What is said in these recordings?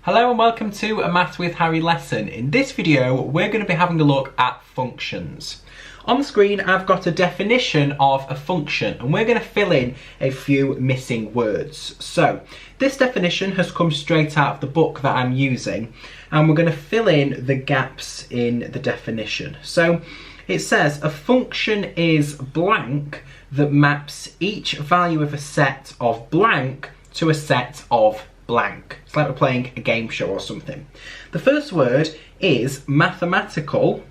Hello and welcome to a Maths with Harry lesson. In this video, we're going to be having a look at functions. On the screen, I've got a definition of a function and we're going to fill in a few missing words. So, this definition has come straight out of the book that I'm using and we're going to fill in the gaps in the definition. So, it says a function is blank that maps each value of a set of blank to a set of blank. It's like we're playing a game show or something. The first word is mathematical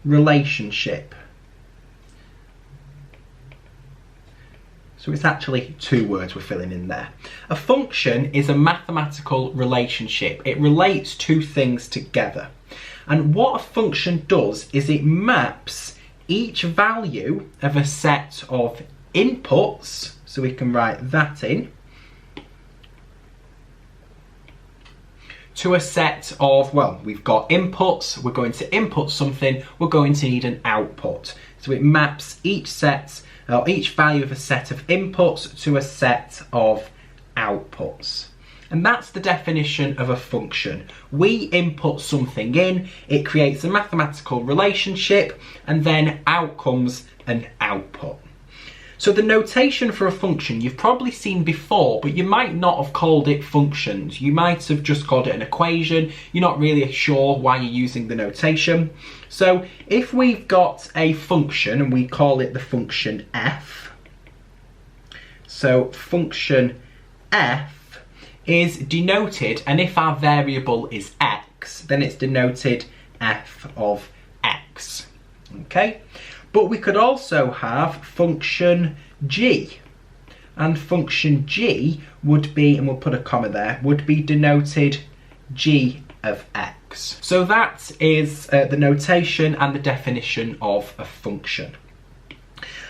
relationship. So it's actually two words we're filling in there. A function is a mathematical relationship. It relates two things together. And what a function does is it maps each value of a set of inputs, so we can write that in, to a set of, well, we've got inputs, we're going to input something, we're going to need an output. So it maps each set, or each value of a set of inputs to a set of outputs. And that's the definition of a function. We input something in, it creates a mathematical relationship, and then out comes an output. So the notation for a function you've probably seen before, but you might not have called it functions. You might have just called it an equation. You're not really sure why you're using the notation. So if we've got a function and we call it the function f, so function f is denoted, and if our variable is x, then it's denoted f of x, okay? But we could also have function g, and function g would be, and we'll put a comma there, would be denoted g of x. So that is the notation and the definition of a function.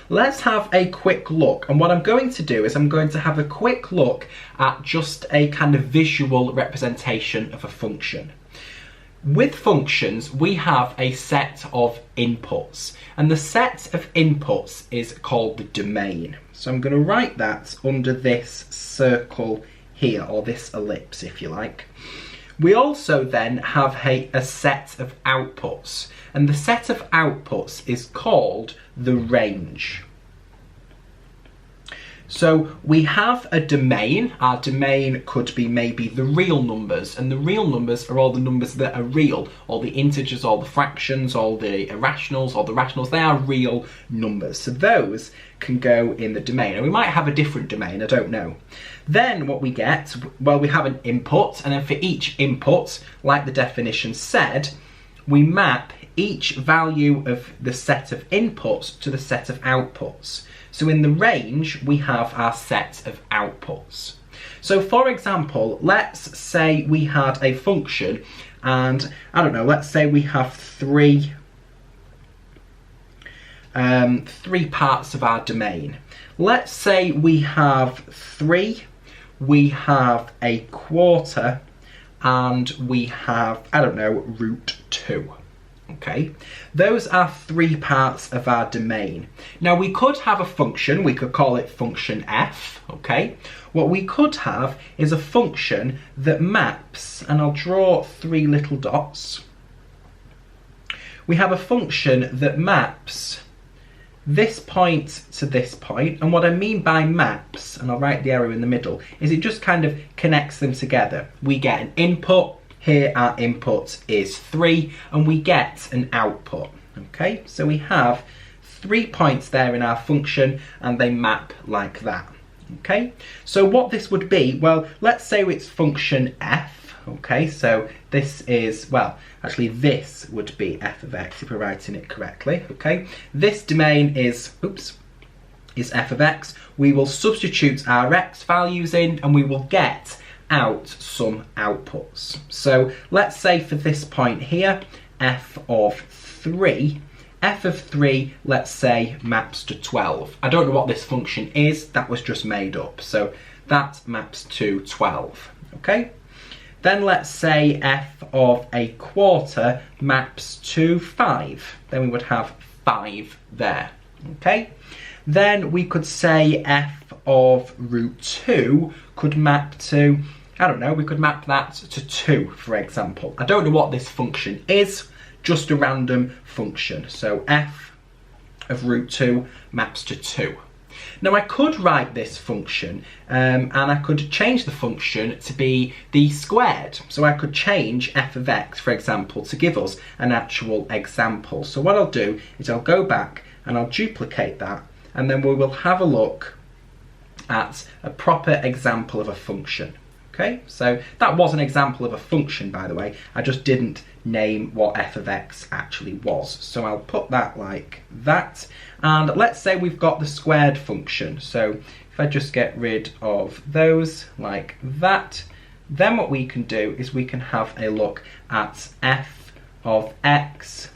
Let's have a quick look, and what I'm going to do is I'm going to have a quick look at just a kind of visual representation of a function. With functions, we have a set of inputs, and the set of inputs is called the domain. So I'm going to write that under this circle here, or this ellipse if you like. We also then have a set of outputs, and the set of outputs is called the range. So we have a domain. Our domain could be maybe the real numbers, and the real numbers are all the numbers that are real, all the integers, all the fractions, all the irrationals, all the rationals. They are real numbers. So those can go in the domain, and we might have a different domain, I don't know. Then what we get, well, we have an input, and then for each input, like the definition said, we map each value of the set of inputs to the set of outputs. So in the range, we have our set of outputs. So for example, let's say we had a function and, I don't know, let's say we have three parts of our domain. Let's say we have 3, we have a quarter, and we have, I don't know, root 2. Okay, those are 3 parts of our domain. Now we could have a function, we could call it function f, okay? What we could have is a function that maps, and I'll draw 3 little dots. We have a function that maps this point to this point, and what I mean by maps, and I'll write the arrow in the middle, is it just kind of connects them together. We get an input. Here our input is 3 and we get an output. Okay, so we have 3 points there in our function and they map like that. Okay, so what this would be, well, let's say it's function f. Okay, so this is, well, actually this would be f of x if we're writing it correctly. Okay, this domain is f of x. We will substitute our x values in and we will get out some outputs. So let's say for this point here, f of 3, let's say maps to 12. I don't know what this function is, that was just made up. So that maps to 12, okay? Then let's say f of a quarter maps to 5. Then we would have 5 there, okay? Then we could say f of root 2 could map to, I don't know, we could map that to 2, for example. I don't know what this function is, just a random function. So f of root 2 maps to 2. Now I could write this function and I could change the function to be the squared. So I could change f of x, for example, to give us an actual example. So what I'll do is I'll go back and I'll duplicate that, and then we will have a look at a proper example of a function. Okay, so that was an example of a function, by the way. I just didn't name what f of x actually was. So I'll put that like that. And let's say we've got the squared function. So if I just get rid of those like that, then what we can do is we can have a look at f of x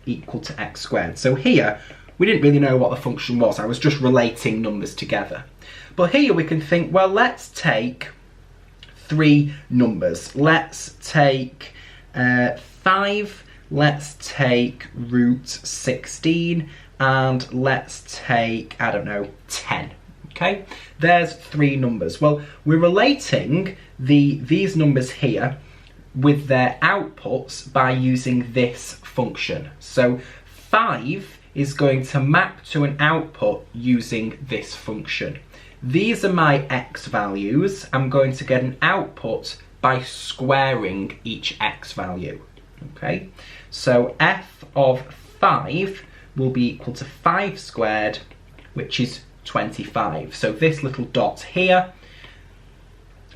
equal to x squared. So here, we didn't really know what the function was. I was just relating numbers together. But here we can think, well, let's take 3 numbers. Let's take 5, let's take root 16, and let's take, I don't know, 10. Okay, there's 3 numbers. Well, we're relating these numbers here with their outputs by using this function. So 5 is going to map to an output using this function. These are my x values. I'm going to get an output by squaring each x value. Okay, so f of 5 will be equal to 5 squared, which is 25. So this little dot here,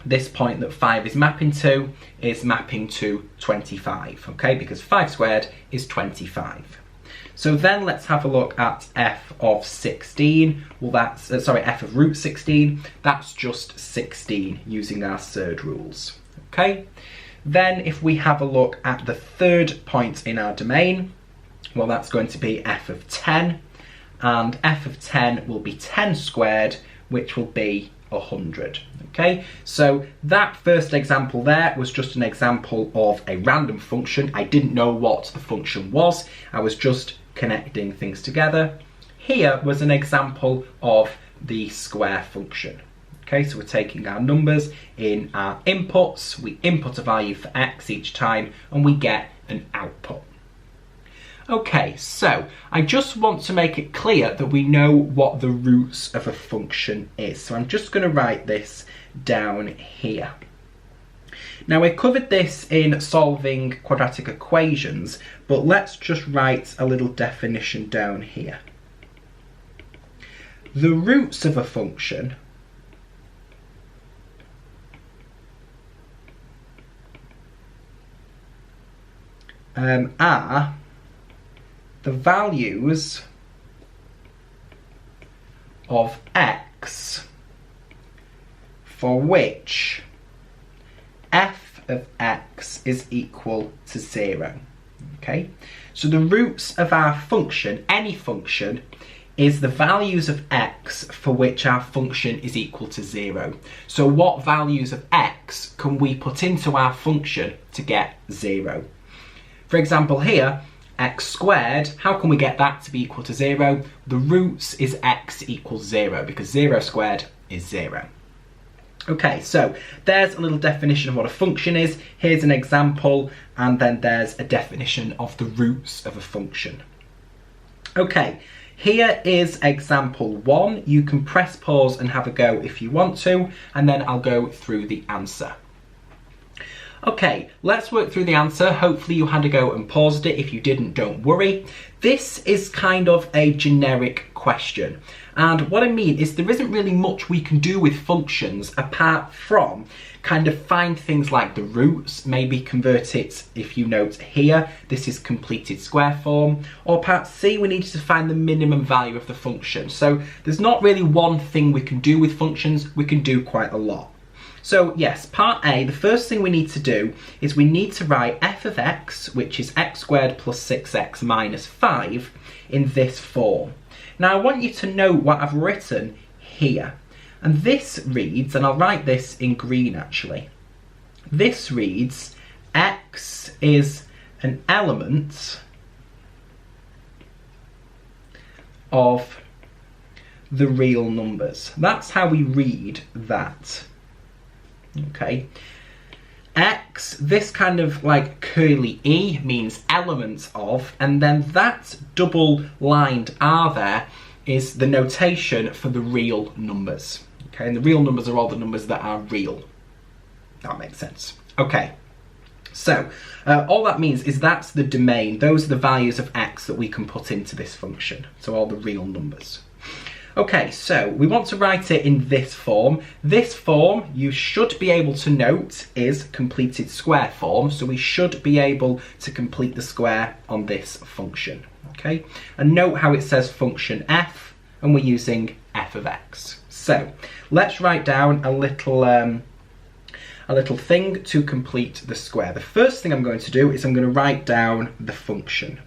this point that 5 is mapping to, is mapping to 25, okay, because 5 squared is 25. So then let's have a look at f of 16. Well, that's, f of root 16. That's just 16 using our surd rules, okay? Then if we have a look at the third point in our domain, well, that's going to be f of 10. And f of 10 will be 10 squared, which will be 100. Okay, so that first example there was just an example of a random function. I didn't know what the function was. I was just connecting things together. Here was an example of the square function. Okay, so we're taking our numbers in our inputs. We input a value for x each time and we get an output. Okay, so I just want to make it clear that we know what the roots of a function is. So I'm just going to write this down here. Now, we covered this in solving quadratic equations, but let's just write a little definition down here. The roots of a function are the values of x for which f of x is equal to 0. Okay, so the roots of our function, any function, is the values of x for which our function is equal to 0. So what values of x can we put into our function to get 0? For example here, x squared, how can we get that to be equal to 0? The roots is x equals 0, because 0 squared is 0. Okay, so there's a little definition of what a function is. Here's an example, and then there's a definition of the roots of a function. Okay, here is example 1. You can press pause and have a go if you want to, and then I'll go through the answer. Okay, let's work through the answer. Hopefully you had a go and paused it. If you didn't, don't worry. This is kind of a generic question. And what I mean is there isn't really much we can do with functions apart from kind of find things like the roots, maybe convert it, if you note here, this is completed square form, or part C, we need to find the minimum value of the function. So there's not really one thing we can do with functions, we can do quite a lot. So yes, part A, the first thing we need to do is we need to write f of x, which is x squared plus 6x minus 5, in this form. Now I want you to know what I've written here. And this reads, and I'll write this in green actually, this reads x is an element of the real numbers. That's how we read that. Okay. X, this kind of like curly E means elements of, and then that double lined R there is the notation for the real numbers. Okay, and the real numbers are all the numbers that are real. That makes sense. Okay, so all that means is that's the domain. Those are the values of X that we can put into this function. So all the real numbers. Okay, so we want to write it in this form. This form, you should be able to note, is completed square form. So we should be able to complete the square on this function. Okay, and note how it says function f, and we're using f of x. So let's write down a little thing to complete the square. The first thing I'm going to do is I'm going to write down the function.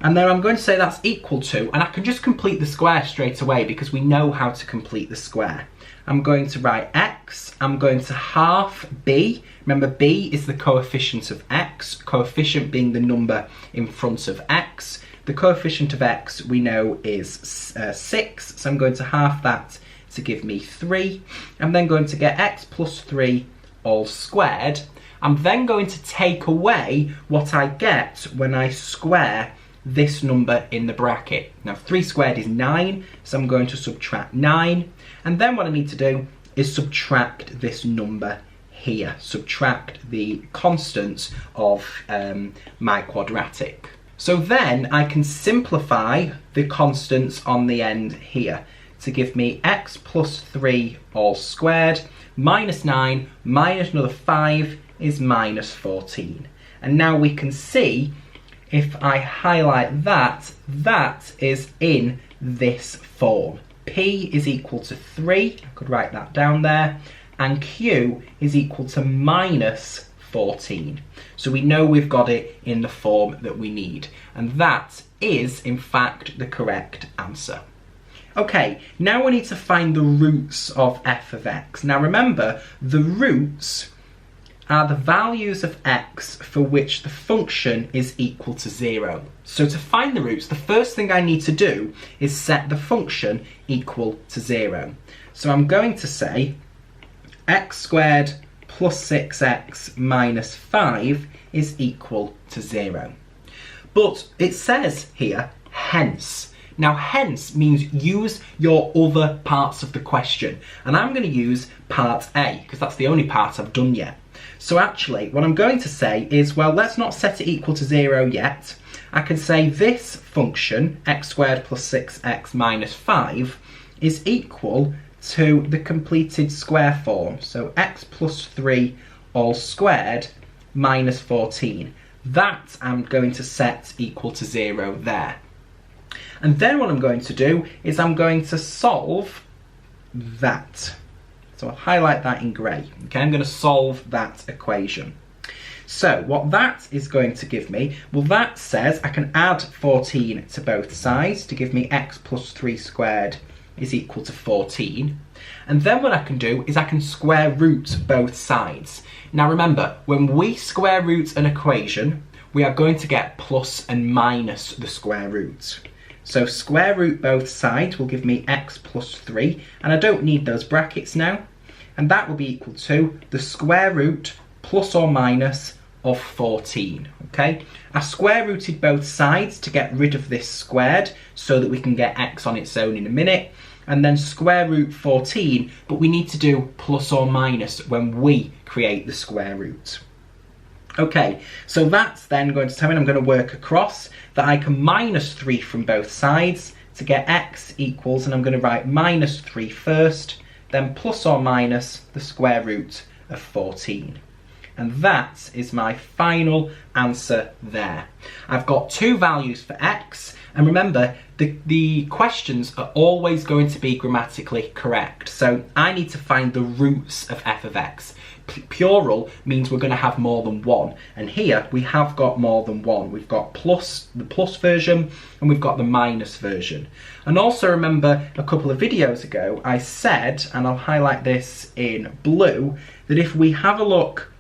And then I'm going to say that's equal to, and I can just complete the square straight away because we know how to complete the square. I'm going to write x, I'm going to half b. Remember, b is the coefficient of x, coefficient being the number in front of x. The coefficient of x we know is 6, so I'm going to half that to give me 3. I'm then going to get x plus 3 all squared. I'm then going to take away what I get when I square this number in the bracket. Now 3 squared is 9, so I'm going to subtract 9, and then what I need to do is subtract this number here, subtract the constants of my quadratic. So then I can simplify the constants on the end here to give me x plus 3 all squared, minus 9 minus another 5 is minus 14. And now we can see, if I highlight that, that is in this form. P is equal to 3, I could write that down there, and Q is equal to minus 14. So we know we've got it in the form that we need, and that is in fact the correct answer. Okay, now we need to find the roots of f of x. Now remember, the roots are the values of x for which the function is equal to 0. So to find the roots, the first thing I need to do is set the function equal to 0. So I'm going to say x squared plus 6x minus 5 is equal to 0. But it says here, hence. Now hence means use your other parts of the question. And I'm going to use part A, because that's the only part I've done yet. So actually, what I'm going to say is, well, let's not set it equal to 0 yet. I can say this function, x squared plus 6x minus 5, is equal to the completed square form. So x plus 3 all squared minus 14. That I'm going to set equal to 0 there. And then what I'm going to do is I'm going to solve that. So I'll highlight that in grey. Okay, I'm going to solve that equation. So what that is going to give me, well, that says I can add 14 to both sides to give me x plus 3 squared is equal to 14. And then what I can do is I can square root both sides. Now remember, when we square root an equation, we are going to get plus and minus the square root. So square root both sides will give me x plus 3, and I don't need those brackets now, and that will be equal to the square root plus or minus of 14, okay? I square rooted both sides to get rid of this squared so that we can get x on its own in a minute, and then square root 14, but we need to do plus or minus when we create the square root. Okay, so that's then going to tell me I'm going to work across that I can minus 3 from both sides to get x equals, and I'm going to write minus 3 first, then plus or minus the square root of 14. And that is my final answer there. I've got two values for x, and remember, the questions are always going to be grammatically correct. So I need to find the roots of f of x. Plural means we're going to have more than one, and here we have got more than one. We've got the plus version, and we've got the minus version. And also remember, a couple of videos ago I said, and I'll highlight this in blue, that if we have a look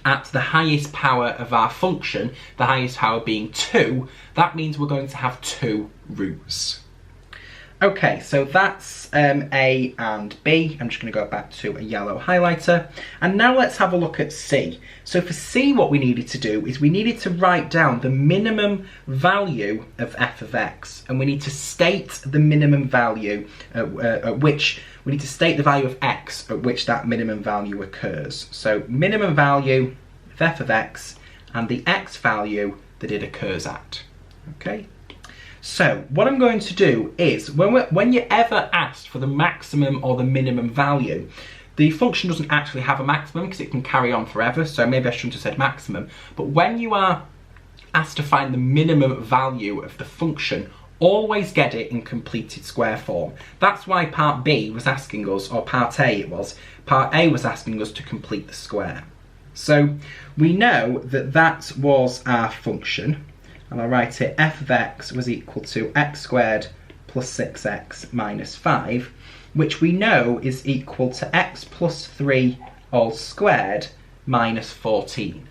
at the highest power of our function, the highest power being 2, that means we're going to have 2 roots. Okay, so that's A and B. I'm just going to go back to a yellow highlighter. And now let's have a look at C. So for C, what we needed to do is we needed to write down the minimum value of f of x. And we need to state the minimum value at which, we need to state the value of x at which that minimum value occurs. So minimum value of f of x and the x value that it occurs at. Okay? So what I'm going to do is, when you're ever asked for the maximum or the minimum value, the function doesn't actually have a maximum because it can carry on forever, so maybe I shouldn't have said maximum, but when you are asked to find the minimum value of the function, always get it in completed square form. That's why part B was asking us, or part A it was, part A was asking us to complete the square. So we know that that was our function. And I'll write it, f of x was equal to x squared plus 6x minus 5, which we know is equal to x plus 3 all squared minus 14.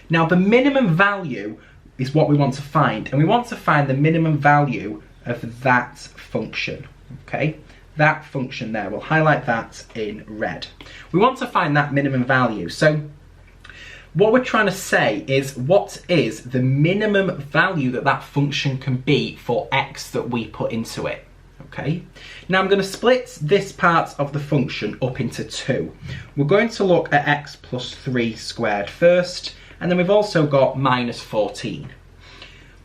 Now the minimum value is what we want to find, and we want to find the minimum value of that function, okay? That function there, we'll highlight that in red. We want to find that minimum value, so what we're trying to say is, what is the minimum value that that function can be for x that we put into it, okay? Now I'm going to split this part of the function up into 2. We're going to look at x plus 3 squared first, and then we've also got minus 14.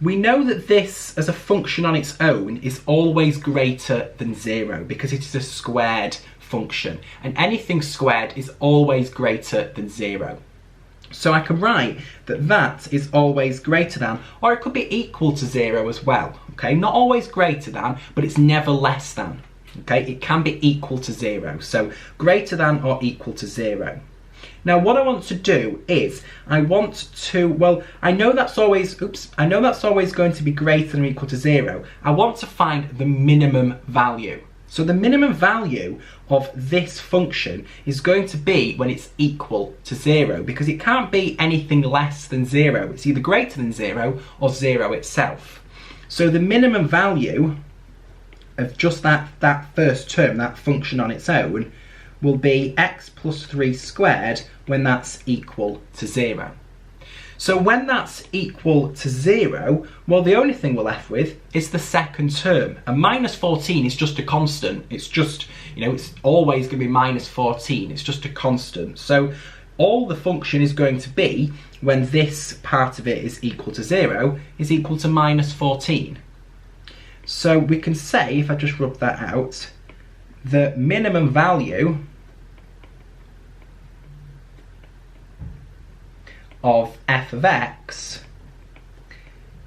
We know that this, as a function on its own, is always greater than 0 because it is a squared function, and anything squared is always greater than 0. So I can write that that is always greater than, or it could be equal to 0 as well, okay? Not always greater than, but it's never less than, okay? It can be equal to 0, so greater than or equal to 0. Now what I want to do is, I want to, well, I know that's always going to be greater than or equal to 0. I want to find the minimum value. So the minimum value of this function is going to be when it's equal to 0, because it can't be anything less than 0. It's either greater than 0 or 0 itself. So the minimum value of just that first term, that function on its own, will be x plus 3 squared when that's equal to 0. So when that's equal to 0, well, the only thing we're left with is the second term. And minus 14 is just a constant. It's just, you know, it's always going to be minus 14. It's just a constant. So all the function is going to be, when this part of it is equal to 0, is equal to minus 14. So we can say, if I just rub that out, the minimum value of f of x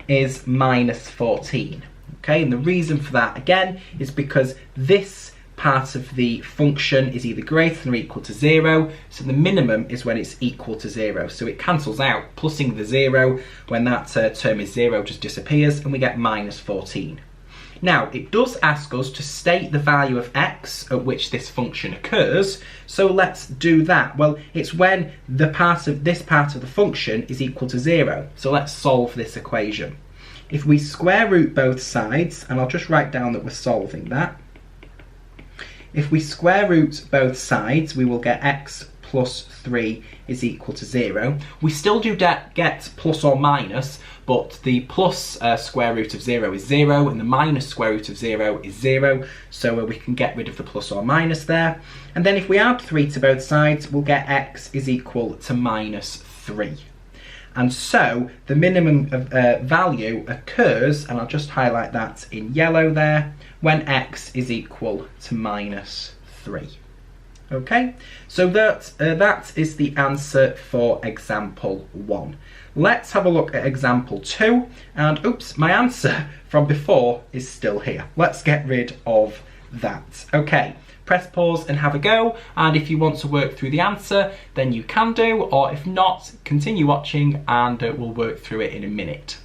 is minus 14. Okay, and the reason for that, again, is because this part of the function is either greater than or equal to 0, so the minimum is when it's equal to 0. So it cancels out, plussing the 0, when that term is 0 just disappears, and we get minus 14. Now, it does ask us to state the value of x at which this function occurs, so let's do that. Well, it's when this part of the function is equal to 0, so let's solve this equation. If we square root both sides, and I'll just write down that we're solving that. If we square root both sides, we will get x plus 3 is equal to 0. We still do get plus or minus, but the plus square root of 0 is 0, and the minus square root of 0 is 0, so we can get rid of the plus or minus there. And then if we add 3 to both sides, we'll get x is equal to minus 3. And so the minimum value occurs, and I'll just highlight that in yellow there, when x is equal to minus 3. Okay, so that is the answer for example 1. Let's have a look at example 2, and oops, my answer from before is still here. Let's get rid of that. Okay, press pause and have a go, and if you want to work through the answer, then you can do, or if not, continue watching and we'll work through it in a minute.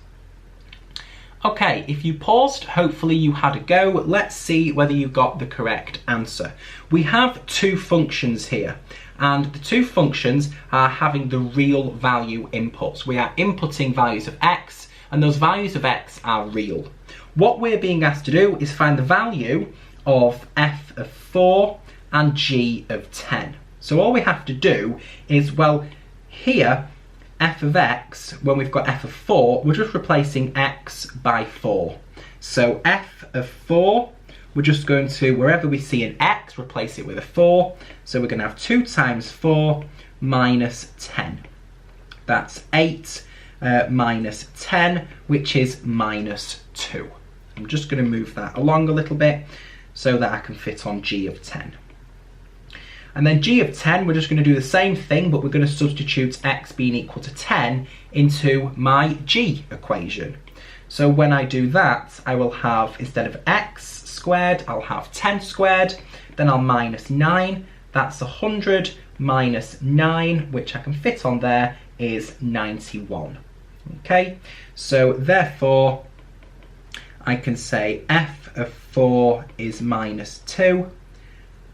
Okay, if you paused, hopefully you had a go. Let's see whether you got the correct answer. We have two functions here, and the two functions are having the real value inputs. We are inputting values of x, and those values of x are real. What we're being asked to do is find the value of f of 4 and g of 10. So all we have to do is, well, here, f of x, when we've got f of 4, we're just replacing x by 4. So f of 4, we're just going to, wherever we see an x, replace it with a 4. So we're going to have 2 times 4 minus 10. That's 8 minus 10, which is minus 2. I'm just going to move that along a little bit so that I can fit on g of 10. And then g of 10, we're just going to do the same thing, but we're going to substitute x being equal to 10 into my g equation. So when I do that, I will have, instead of x squared, I'll have 10 squared, then I'll minus 9, that's 100 minus 9, which I can fit on there, is 91. Okay, so therefore, I can say f of 4 is minus 2,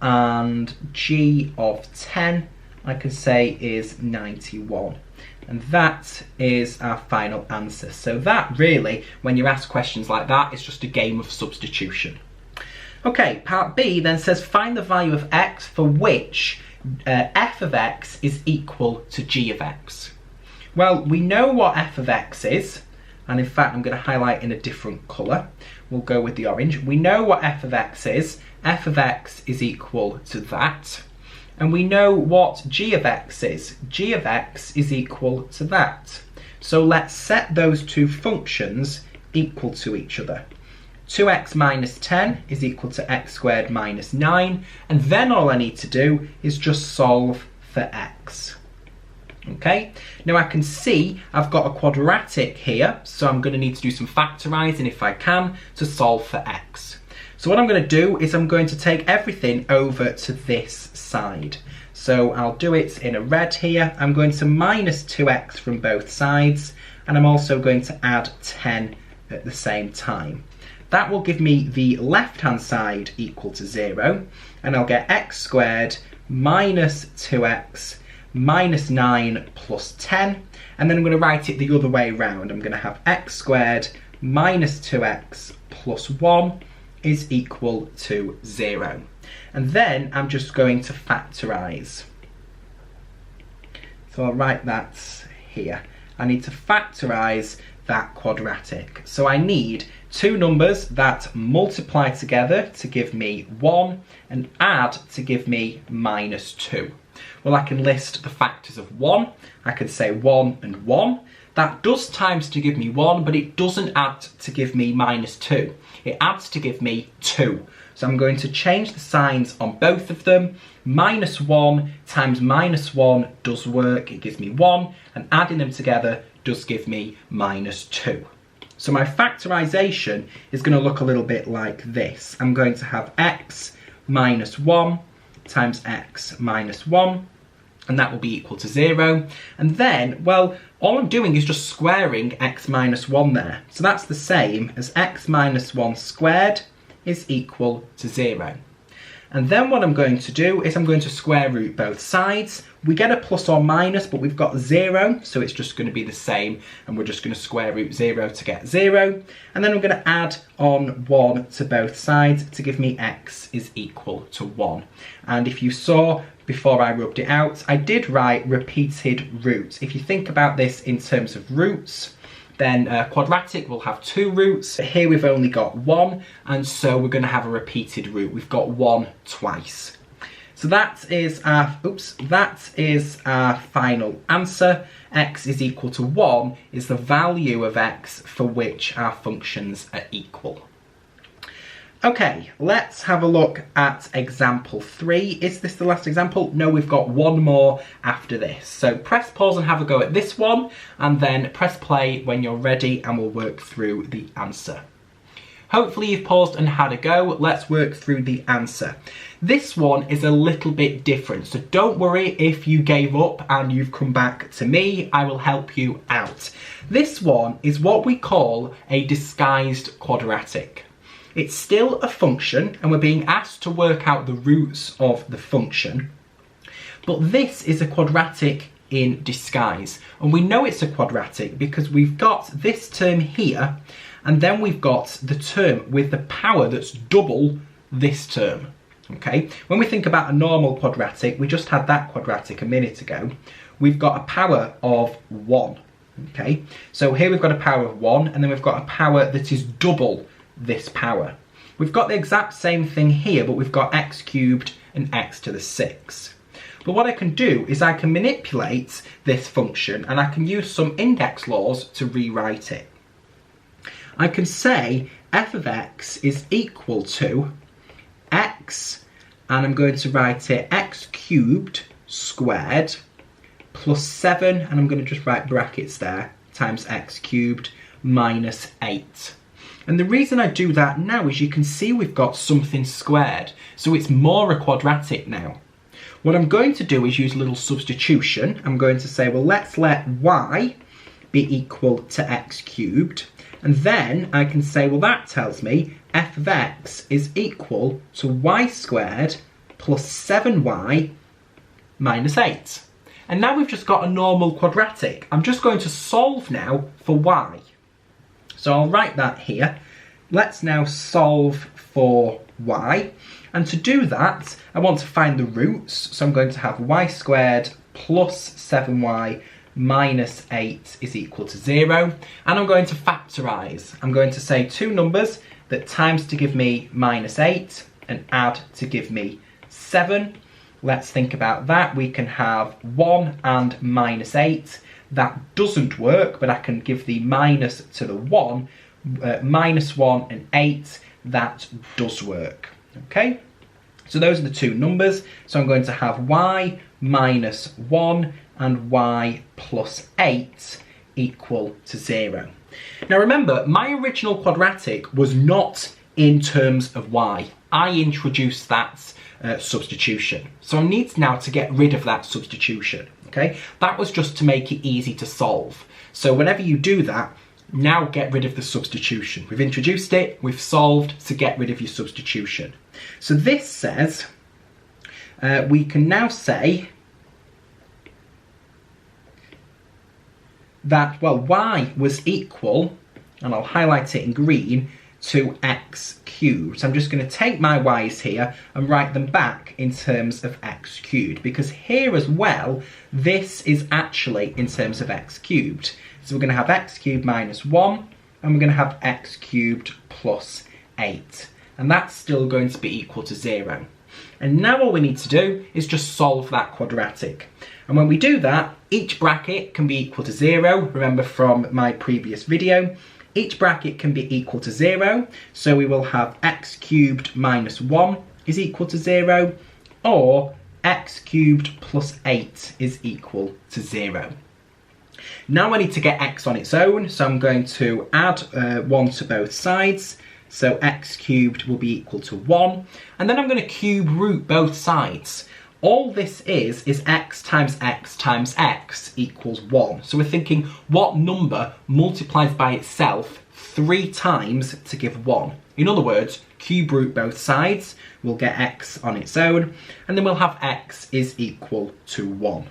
and g of 10 I can say is 91, and that is our final answer. So that really, when you're asked questions like that, it's just a game of substitution. Okay, part B then says find the value of x for which f of x is equal to g of x. Well, we know what f of x is, and in fact I'm going to highlight in a different colour. We'll go with the orange. We know what f of x is. F of x is equal to that. And we know what g of x is. G of x is equal to that. So let's set those two functions equal to each other. 2x minus 10 is equal to x squared minus 9. And then all I need to do is just solve for x. Okay, now I can see I've got a quadratic here, so I'm going to need to do some factorising if I can to solve for x. So what I'm going to do is I'm going to take everything over to this side. So I'll do it in a red here. I'm going to minus 2x from both sides, and I'm also going to add 10 at the same time. That will give me the left-hand side equal to 0, and I'll get x squared minus 2x minus 9 plus 10, and then I'm going to write it the other way around. I'm going to have x squared minus 2x plus 1 is equal to 0. And then I'm just going to factorise. So I'll write that here. I need to factorise that quadratic. So I need two numbers that multiply together to give me 1 and add to give me minus 2. Well, I can list the factors of 1. I can say 1 and 1. That does times to give me 1, but it doesn't add to give me minus 2. It adds to give me 2. So I'm going to change the signs on both of them. Minus 1 times minus 1 does work. It gives me 1, and adding them together does give me minus 2. So my factorisation is going to look a little bit like this. I'm going to have x minus 1 times x minus 1, and that will be equal to 0. And then, well, all I'm doing is just squaring x minus 1 there. So that's the same as x minus 1 squared is equal to 0. And then what I'm going to do is I'm going to square root both sides. We get a plus or minus, but we've got 0, so it's just going to be the same, and we're just going to square root 0 to get 0. And then I'm going to add on 1 to both sides to give me x is equal to 1. And if you saw before I rubbed it out, I did write repeated roots. If you think about this in terms of roots, then quadratic will have 2 roots. Here we've only got 1, and so we're going to have a repeated root. We've got 1 twice. So that is our final answer. X is equal to 1 is the value of x for which our functions are equal. Okay, let's have a look at example 3. Is this the last example? No, we've got one more after this. So press pause and have a go at this one, and then press play when you're ready, and we'll work through the answer. Hopefully you've paused and had a go. Let's work through the answer. This one is a little bit different, so don't worry if you gave up and you've come back to me. I will help you out. This one is what we call a disguised quadratic. It's still a function, and we're being asked to work out the roots of the function. But this is a quadratic in disguise. And we know it's a quadratic because we've got this term here, and then we've got the term with the power that's double this term. Okay, when we think about a normal quadratic, we just had that quadratic a minute ago, we've got a power of 1. Okay, so here we've got a power of 1, and then we've got a power that is double this power. We've got the exact same thing here, but we've got x cubed and x to the 6. But what I can do is I can manipulate this function, and I can use some index laws to rewrite it. I can say f of x is equal to x, and I'm going to write it x cubed squared plus 7, and I'm going to just write brackets there, times x cubed minus 8. And the reason I do that now is you can see we've got something squared, so it's more a quadratic now. What I'm going to do is use a little substitution. I'm going to say, well, let's let y be equal to x cubed, and then I can say, well, that tells me f of x is equal to y squared plus 7y minus 8. And now we've just got a normal quadratic. I'm just going to solve now for y. So I'll write that here. Let's now solve for y. And to do that, I want to find the roots. So I'm going to have y squared plus 7y minus 8 is equal to 0. And I'm going to factorise. I'm going to say two numbers that times to give me minus 8 and add to give me 7. Let's think about that. We can have 1 and minus 8. That doesn't work, but I can give the minus to the 1. Minus 1 and 8, that does work. Okay, so those are the two numbers. So I'm going to have y minus 1 and y plus 8 equal to 0. Now remember, my original quadratic was not in terms of y. I introduced that substitution. So I need now to get rid of that substitution. Okay, that was just to make it easy to solve. So whenever you do that, now get rid of the substitution. We've introduced it, we've solved, so get rid of your substitution. So this says, we can now say that, well, y was equal, and I'll highlight it in green, to x cubed. So I'm just going to take my y's here and write them back in terms of x cubed, because here as well, this is actually in terms of x cubed. So we're going to have x cubed minus 1, and we're going to have x cubed plus 8. And that's still going to be equal to 0. And now all we need to do is just solve that quadratic. And when we do that, each bracket can be equal to 0. Remember from my previous video, each bracket can be equal to 0. So we will have x cubed minus 1 is equal to 0, or x cubed plus 8 is equal to 0. Now I need to get x on its own, so I'm going to add 1 to both sides. So x cubed will be equal to 1. And then I'm going to cube root both sides. All this is x times x times x equals 1. So we're thinking, what number multiplies by itself 3 times to give 1? In other words, cube root both sides, we'll get x on its own, and then we'll have x is equal to 1.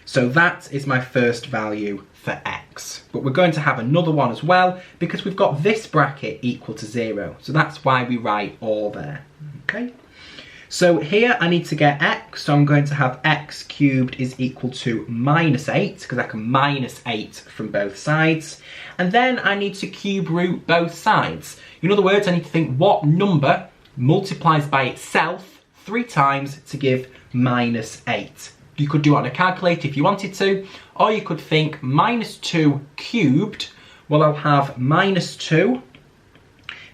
So that is my first value for x. But we're going to have another one as well, because we've got this bracket equal to 0. So that's why we write or there. Okay. So here I need to get x, so I'm going to have x cubed is equal to minus 8, because I can minus 8 from both sides. And then I need to cube root both sides. In other words, I need to think what number multiplies by itself 3 times to give minus 8. You could do it on a calculator if you wanted to, or you could think minus 2 cubed, well, I'll have minus 2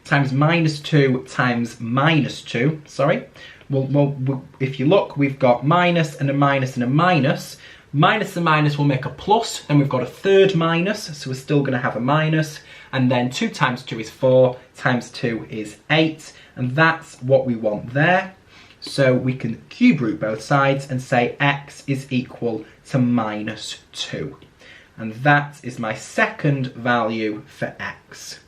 times minus 2 times minus 2, sorry. Well, if you look, we've got minus and a minus and a minus. Minus and minus will make a plus, then we've got a third minus, so we're still going to have a minus. And then 2 times 2 is 4, times 2 is 8, and that's what we want there. So we can cube root both sides and say x is equal to minus 2. And that is my second value for x.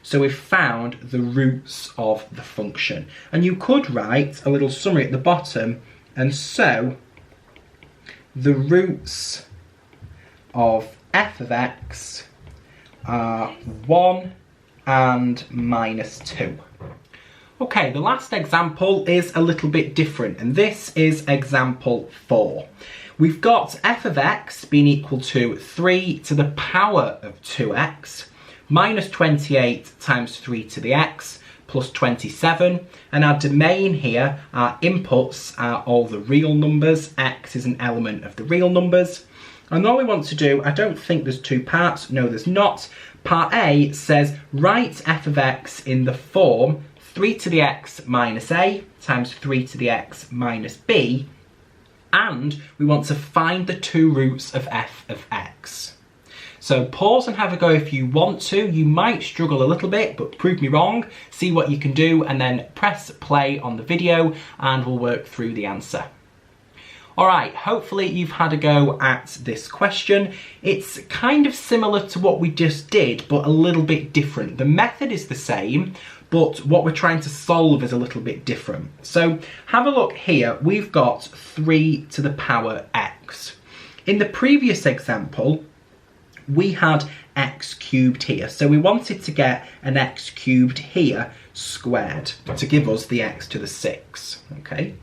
So we've found the roots of the function. And you could write a little summary at the bottom, and so the roots of f of x are 1 and minus 2. Okay, the last example is a little bit different, and this is example 4. We've got f of x being equal to 3 to the power of 2x minus 28 times 3 to the x plus 27, and our domain here, our inputs are all the real numbers. X is an element of the real numbers. And all we want to do, I don't think there's two parts, no there's not. Part A says write f of x in the form 3 to the x minus a times 3 to the x minus b, and we want to find the two roots of f of x. So pause and have a go if you want to. You might struggle a little bit, but prove me wrong, see what you can do, and then press play on the video and we'll work through the answer. Alright, hopefully you've had a go at this question. It's kind of similar to what we just did, but a little bit different. The method is the same, but what we're trying to solve is a little bit different. So have a look here. We've got 3 to the power x. In the previous example, we had x cubed here. So we wanted to get an x cubed here squared to give us the x to the 6, okay?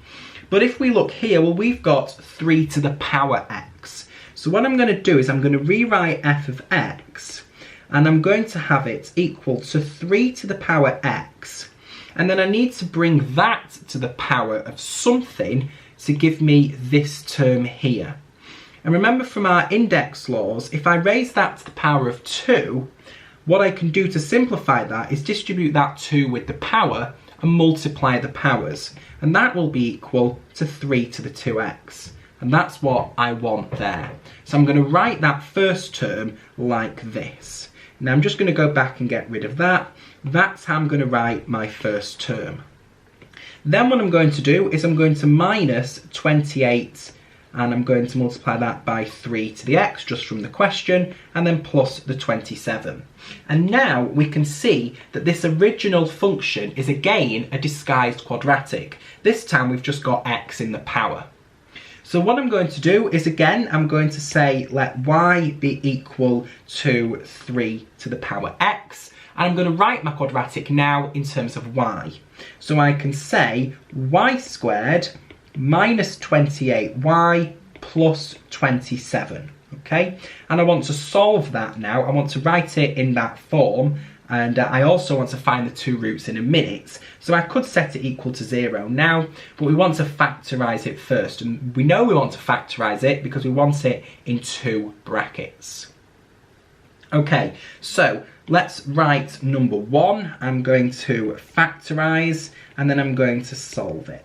But if we look here, well, we've got 3 to the power x. So what I'm going to do is I'm going to rewrite f of x, and I'm going to have it equal to 3 to the power x. And then I need to bring that to the power of something to give me this term here. And remember from our index laws, if I raise that to the power of 2, what I can do to simplify that is distribute that 2 with the power and multiply the powers. And that will be equal to 3 to the 2x. And that's what I want there. So I'm going to write that first term like this. Now I'm just going to go back and get rid of that. That's how I'm going to write my first term. Then what I'm going to do is I'm going to minus 28, and I'm going to multiply that by 3 to the x just from the question, and then plus the 27. And now we can see that this original function is again a disguised quadratic. This time we've just got x in the power. So what I'm going to do is, again, I'm going to say let y be equal to 3 to the power x, and I'm going to write my quadratic now in terms of y. So I can say y squared minus 28y plus 27, okay? And I want to solve that now. I want to write it in that form, and I also want to find the two roots in a minute. So I could set it equal to 0 now, but we want to factorise it first. And we know we want to factorise it because we want it in 2 brackets. Okay, so let's write number 1. I'm going to factorise, and then I'm going to solve it,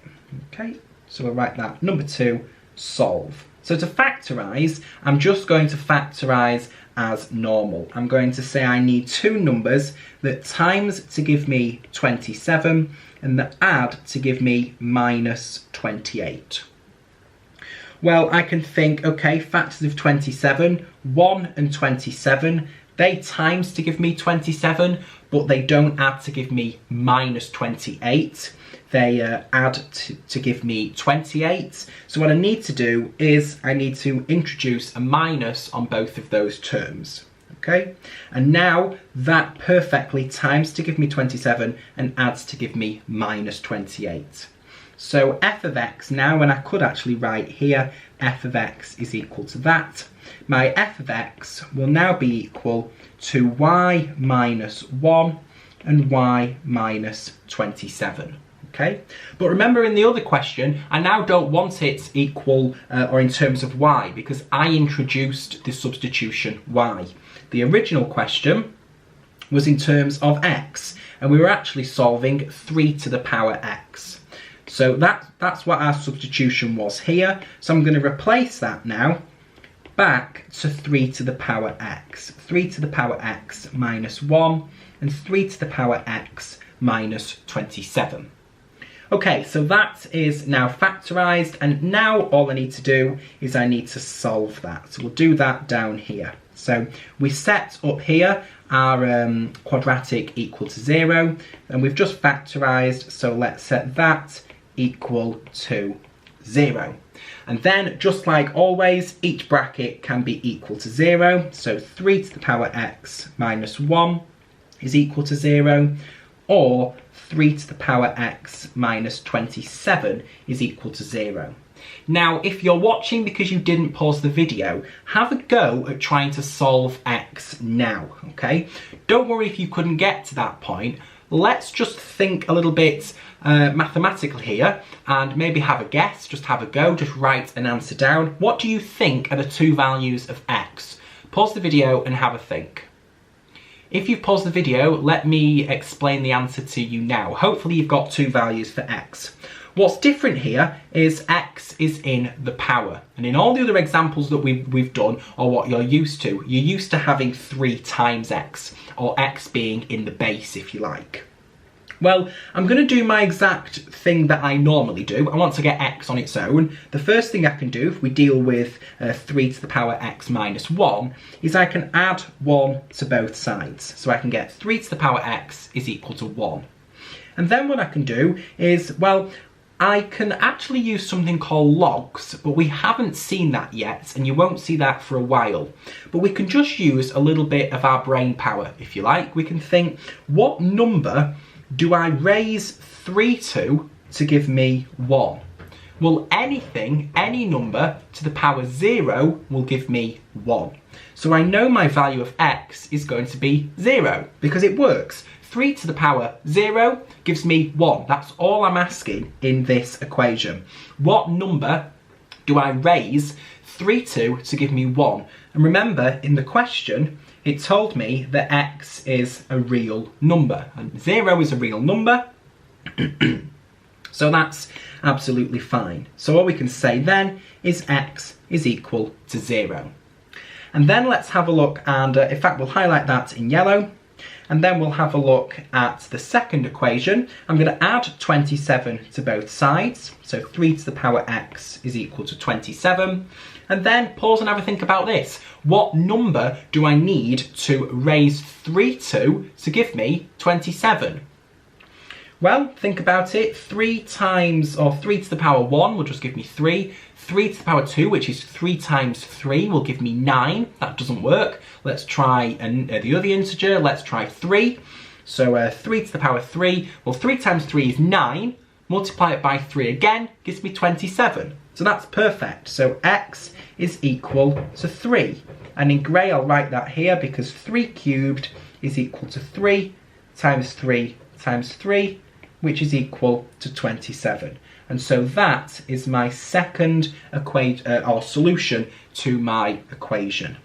okay? So we'll write that, number 2, solve. So to factorise, I'm just going to factorise as normal. I'm going to say I need 2 numbers that times to give me 27 and that add to give me minus 28. Well, I can think, okay, factors of 27, 1 and 27, they times to give me 27, but they don't add to give me minus 28. They add to give me 28. So what I need to do is I need to introduce a minus on both of those terms. Okay? And now that perfectly times to give me 27 and adds to give me minus 28. So f of x now, and I could actually write here, f of x is equal to that. My f of x will now be equal to y minus 1 and y minus 27. Okay, but remember in the other question, I now don't want it equal or in terms of y because I introduced the substitution y. The original question was in terms of x, and we were actually solving 3 to the power x. So that's what our substitution was here. So I'm going to replace that now back to 3 to the power x. 3 to the power x minus 1 and 3 to the power x minus 27. Okay, so that is now factorised, and now all I need to do is I need to solve that. So we'll do that down here. So we set up here our quadratic equal to 0, and we've just factorised, so let's set that equal to 0. And then, just like always, each bracket can be equal to 0. So 3 to the power x minus 1 is equal to 0, or 3 to the power x minus 27 is equal to 0. Now, if you're watching because you didn't pause the video, have a go at trying to solve x now, okay? Don't worry if you couldn't get to that point. Let's just think a little bit mathematically here and maybe have a guess, just have a go, just write an answer down. What do you think are the two values of x? Pause the video and have a think. If you've paused the video, let me explain the answer to you now. Hopefully you've got two values for x. What's different here is x is in the power. And in all the other examples that we've done, or what you're used to having 3 times x, or x being in the base, if you like. Well, I'm going to do my exact thing that I normally do. I want to get x on its own. The first thing I can do, if we deal with 3 to the power x minus 1, is I can add 1 to both sides. So I can get 3 to the power x is equal to 1. And then what I can do is, well, I can actually use something called logs, but we haven't seen that yet, and you won't see that for a while. But we can just use a little bit of our brain power, if you like. We can think, what number do I raise 3 to give me 1? Well, any number to the power 0 will give me 1. So I know my value of x is going to be 0, because it works. 3 to the power 0 gives me 1. That's all I'm asking in this equation. What number do I raise 3 to give me 1? And remember, in the question, it told me that x is a real number. And 0 is a real number. So that's absolutely fine. So all we can say then is x is equal to 0. And then let's have a look, and in fact we'll highlight that in yellow. And then we'll have a look at the second equation. I'm going to add 27 to both sides. So 3 to the power x is equal to 27. And then pause and have a think about this. What number do I need to raise 3 to give me 27? Well, think about it. 3 times, or 3 to the power 1 will just give me 3. 3 to the power 2, which is 3 times 3, will give me 9. That doesn't work. Let's try the other integer. Let's try 3. So 3 to the power 3. Well, 3 times 3 is 9. Multiply it by 3 again, gives me 27. So that's perfect. So x is equal to 3. And in grey, I'll write that here because 3 cubed is equal to 3 times 3 times 3, which is equal to 27. And so that is my second solution to my equation.